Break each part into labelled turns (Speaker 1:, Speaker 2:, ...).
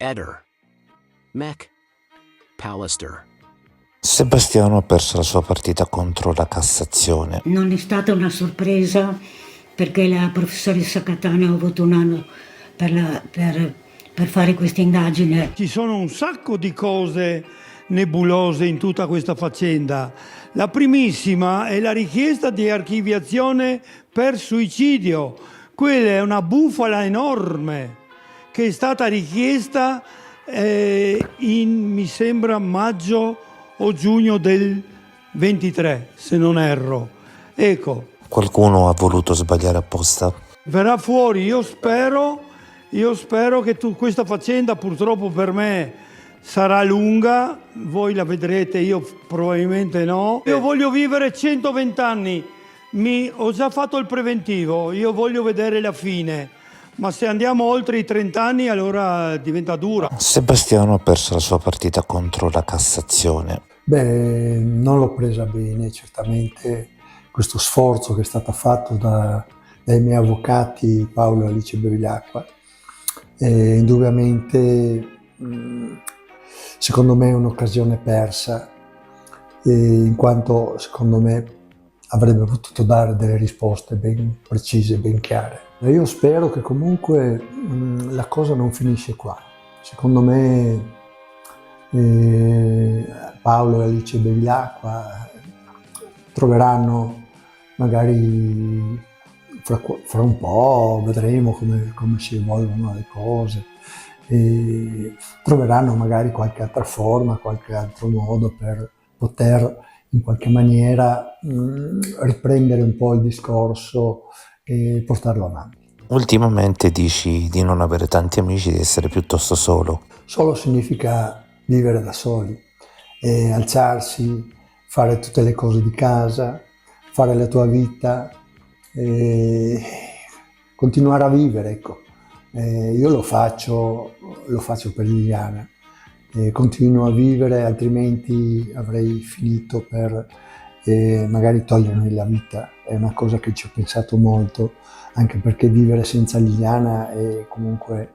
Speaker 1: Eder, Mech, Pallister.
Speaker 2: Sebastiano ha perso la sua partita contro la Cassazione.
Speaker 3: Non è stata una sorpresa perché la professoressa Cattaneo ha avuto un anno per fare questa indagine.
Speaker 4: Ci sono un sacco di cose nebulose in tutta questa faccenda. La primissima è la richiesta di archiviazione per suicidio. Quella è una bufala enorme che è stata richiesta mi sembra maggio o giugno del 23, se non erro. Ecco.
Speaker 2: Qualcuno ha voluto sbagliare apposta?
Speaker 4: Verrà fuori, io spero che questa faccenda purtroppo per me sarà lunga, voi la vedrete, io probabilmente no. Io voglio vivere 120 anni, ho già fatto il preventivo, io voglio vedere la fine. Ma se andiamo oltre i 30 anni allora diventa dura.
Speaker 2: Sebastiano ha perso la sua partita contro la Cassazione.
Speaker 5: Non l'ho presa bene, certamente questo sforzo che è stato fatto dai miei avvocati Paolo e Alice Bevilacqua indubbiamente secondo me è un'occasione persa, in quanto secondo me avrebbe potuto dare delle risposte ben precise, ben chiare. Io spero che comunque la cosa non finisce qua. Secondo me Paolo e Alice Bevilacqua troveranno magari fra un po', vedremo come si evolvono le cose, e troveranno magari qualche altra forma, qualche altro modo per poter in qualche maniera riprendere un po' il discorso e portarlo avanti.
Speaker 2: Ultimamente dici di non avere tanti amici, di essere piuttosto solo.
Speaker 5: Solo significa vivere da soli, alzarsi, fare tutte le cose di casa, fare la tua vita, continuare a vivere, ecco. Io lo faccio per Liliana, continuo a vivere, altrimenti avrei finito per magari togliermi la vita. È una cosa che ci ho pensato molto, anche perché vivere senza Liliana è comunque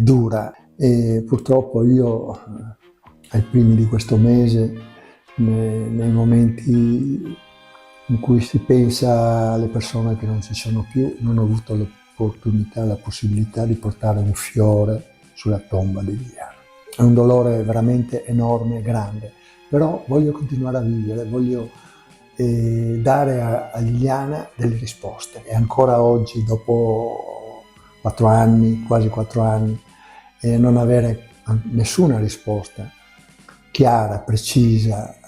Speaker 5: dura. E purtroppo io ai primi di questo mese, nei momenti in cui si pensa alle persone che non ci sono più, non ho avuto l'opportunità, la possibilità di portare un fiore sulla tomba di Liliana. È un dolore veramente enorme, grande, però voglio continuare a vivere, voglio dare a Liliana delle risposte. E ancora oggi, dopo 4 anni, quasi 4 anni, non avere nessuna risposta chiara, precisa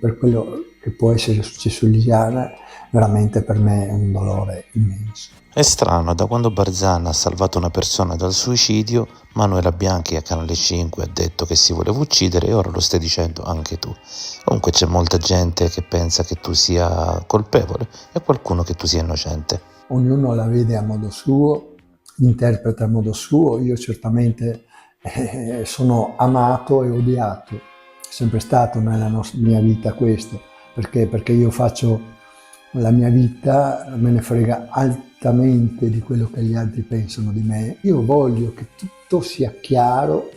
Speaker 5: per quello che può essere successo a Liliana, veramente per me è un dolore immenso.
Speaker 2: È strano, da quando Barzan ha salvato una persona dal suicidio, Manuela Bianchi a Canale 5 ha detto che si voleva uccidere e ora lo stai dicendo anche tu. Comunque c'è molta gente che pensa che tu sia colpevole e qualcuno che tu sia innocente.
Speaker 5: Ognuno la vede a modo suo, interpreta a modo suo. Io certamente sono amato e odiato, è sempre stato nella mia vita questo, perché io faccio la mia vita, me ne frega altamente di quello che gli altri pensano di me. Io voglio che tutto sia chiaro,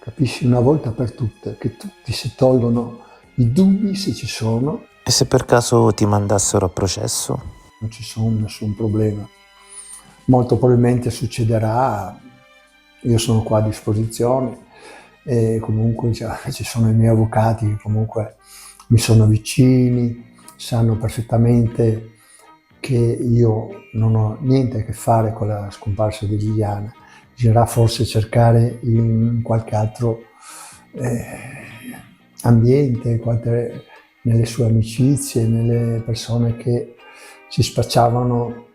Speaker 5: capisci, una volta per tutte, che tutti si tolgono i dubbi se ci sono.
Speaker 2: E se per caso ti mandassero a processo?
Speaker 5: Non ci sono nessun problema. Molto probabilmente succederà, io sono qua a disposizione e comunque ci sono i miei avvocati che comunque mi sono vicini, sanno perfettamente che io non ho niente a che fare con la scomparsa di Liliana. Bisognerà forse cercare in qualche altro ambiente, nelle sue amicizie, nelle persone che si spacciavano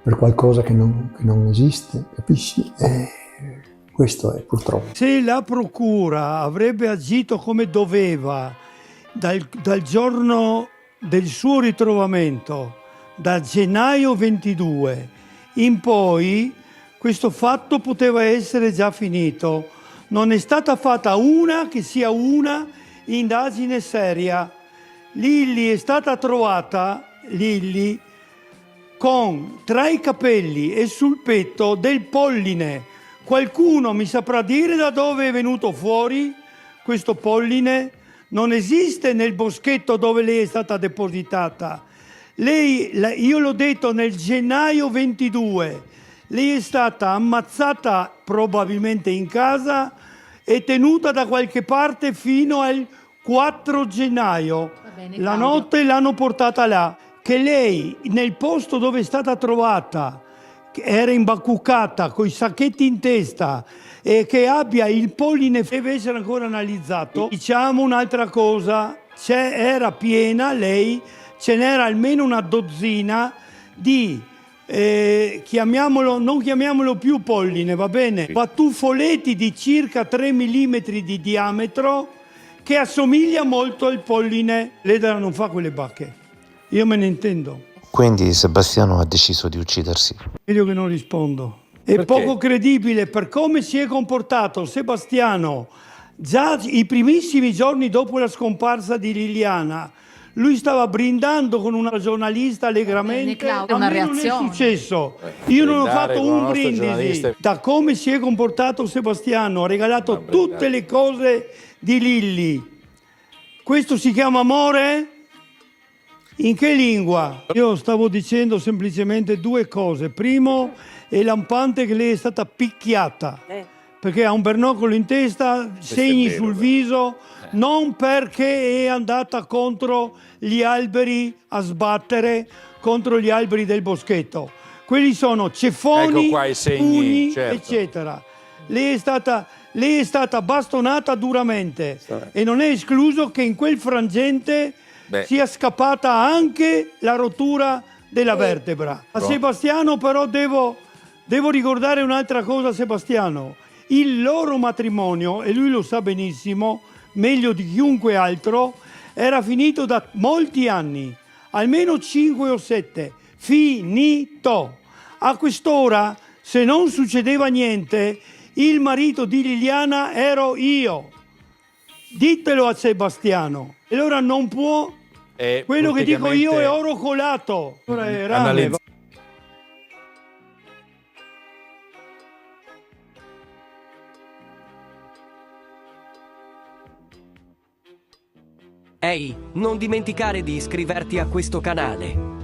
Speaker 5: per qualcosa che non esiste, capisci? Questo è purtroppo.
Speaker 4: Se la procura avrebbe agito come doveva dal giorno del suo ritrovamento, da gennaio 22 in poi, questo fatto poteva essere già finito. Non è stata fatta una indagine seria. Lilli è stata trovata, con tra i capelli e sul petto del polline, Qualcuno mi saprà dire da dove è venuto fuori questo polline? Non esiste nel boschetto dove lei è stata depositata. Io l'ho detto nel gennaio 22, lei è stata ammazzata probabilmente in casa e tenuta da qualche parte fino al 4 gennaio.
Speaker 6: bene,
Speaker 4: La
Speaker 6: Claudio.
Speaker 4: notte l'hanno portata là. Che lei, nel posto dove è stata trovata, che era imbacuccata, con i sacchetti in testa, e che abbia il polline deve essere ancora analizzato. Diciamo un'altra cosa, era piena lei, ce n'era almeno una dozzina di, non chiamiamolo più polline, va bene? Batuffoletti di circa 3 mm di diametro che assomiglia molto al polline. L'Edera non fa quelle bacche, io me ne intendo.
Speaker 2: Quindi Sebastiano ha deciso di uccidersi.
Speaker 4: Meglio che non rispondo. È
Speaker 7: Perché?
Speaker 4: poco credibile per come si è comportato Sebastiano già i primissimi giorni dopo la scomparsa di Liliana. Lui stava brindando con una giornalista allegramente.
Speaker 6: Claudio,
Speaker 4: A
Speaker 6: una
Speaker 4: me non è
Speaker 6: reazione.
Speaker 4: successo. Io non ho
Speaker 7: brindare
Speaker 4: fatto
Speaker 7: con una
Speaker 4: un
Speaker 7: nostra
Speaker 4: brindisi.
Speaker 7: giornalista.
Speaker 4: Da come si è comportato Sebastiano, ha regalato
Speaker 7: brindare.
Speaker 4: tutte le cose di Lilli. Questo si chiama amore? In che lingua? Io stavo dicendo semplicemente due cose. Primo, è lampante che lei è stata picchiata, perché ha un bernoccolo in testa, segni
Speaker 7: vero,
Speaker 4: sul
Speaker 7: però.
Speaker 4: viso, non perché è andata contro gli alberi a sbattere, contro gli alberi del boschetto. Quelli sono ceffoni,
Speaker 7: Ecco qua i segni,
Speaker 4: pugni,
Speaker 7: certo.
Speaker 4: eccetera. Lei è stata bastonata duramente e non è escluso che in quel frangente sia scappata anche la rottura della vertebra. A Sebastiano però devo ricordare un'altra cosa a Sebastiano. Il loro matrimonio, e lui lo sa benissimo, meglio di chiunque altro, era finito da molti anni, almeno 5 o 7. Finito. A quest'ora, se non succedeva niente, il marito di Liliana ero io. Ditelo a Sebastiano. E allora non può. Quello che dico io è oro colato. Ora è rame.
Speaker 8: Ehi, non dimenticare di iscriverti a questo canale.